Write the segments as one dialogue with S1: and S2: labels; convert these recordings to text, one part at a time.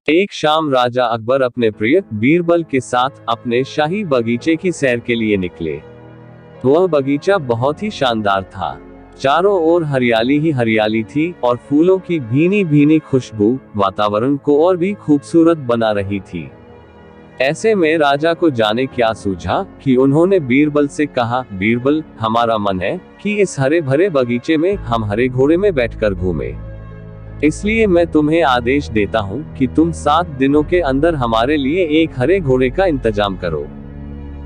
S1: एक शाम राजा अकबर अपने प्रिय बीरबल के साथ अपने शाही बगीचे की सैर के लिए निकले। वह बगीचा बहुत ही शानदार था। चारों ओर हरियाली ही हरियाली थी और फूलों की भीनी भीनी खुशबू वातावरण को और भी खूबसूरत बना रही थी। ऐसे में राजा को जाने क्या सूझा कि उन्होंने बीरबल से कहा, बीरबल, हमारा मन है कि इस हरे भरे बगीचे में हम हरे घोड़े में बैठकर घूमें। इसलिए मैं तुम्हें आदेश देता हूँ कि तुम 7 दिनों के अंदर हमारे लिए एक हरे घोड़े का इंतजाम करो।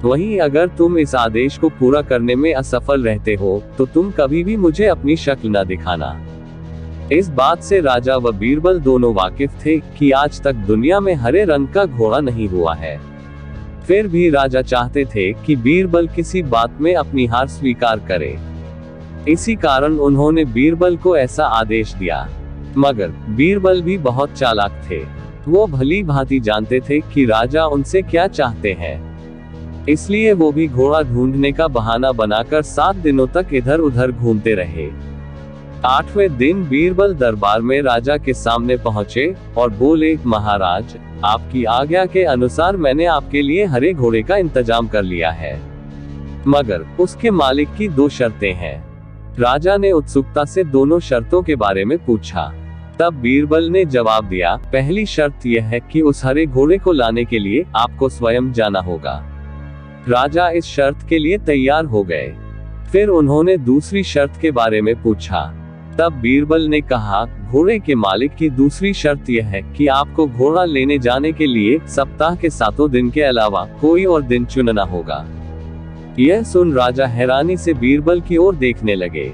S1: वहीं अगर तुम इस आदेश को पूरा करने में असफल रहते हो तो तुम कभी भी मुझे अपनी शक्ल न दिखाना। इस बात से राजा व बीरबल दोनों वाकिफ थे कि आज तक दुनिया में हरे रंग का घोड़ा नहीं हुआ है। फिर भी राजा चाहते थे कि बीरबल किसी बात में अपनी हार स्वीकार करे। इसी कारण उन्होंने बीरबल को ऐसा आदेश दिया। मगर बीरबल भी बहुत चालाक थे। वो भली भांति जानते थे कि राजा उनसे क्या चाहते हैं। इसलिए वो भी घोड़ा ढूंढने का बहाना बनाकर 7 दिनों तक इधर उधर घूमते रहे। 8वें दिन बीरबल दरबार में राजा के सामने पहुंचे और बोले, महाराज, आपकी आज्ञा के अनुसार मैंने आपके लिए हरे घोड़े का इंतजाम कर लिया है, मगर उसके मालिक की 2 शर्तें हैं। राजा ने उत्सुकता से दोनों शर्तों के बारे में पूछा। तब बीरबल ने जवाब दिया, पहली शर्त यह है कि उस हरे घोड़े को लाने के लिए आपको स्वयं जाना होगा। राजा इस शर्त के लिए तैयार हो गए। फिर उन्होंने दूसरी शर्त के बारे में पूछा। तब बीरबल ने कहा, घोड़े के मालिक की दूसरी शर्त यह है कि आपको घोड़ा लेने जाने के लिए सप्ताह के 7 दिन के अलावा कोई और दिन चुनना होगा। यह सुन राजा हैरानी से बीरबल की ओर देखने लगे।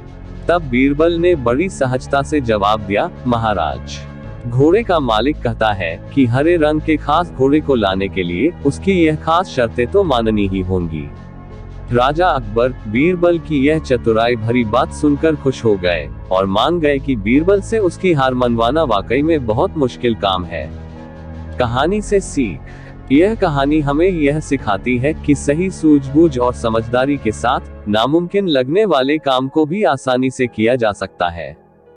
S1: तब बीरबल ने बड़ी सहजता से जवाब दिया, महाराज, घोड़े का मालिक कहता है कि हरे रंग के खास घोड़े को लाने के लिए उसकी यह खास शर्तें तो माननी ही होंगी। राजा अकबर बीरबल की यह चतुराई भरी बात सुनकर खुश हो गए और मान गए कि बीरबल से उसकी हार मनवाना वाकई में बहुत मुश्किल काम है। कहानी से सीख। यह कहानी हमें यह सिखाती है कि सही सूझबूझ और समझदारी के साथ नामुमकिन लगने वाले काम को भी आसानी से किया जा सकता है।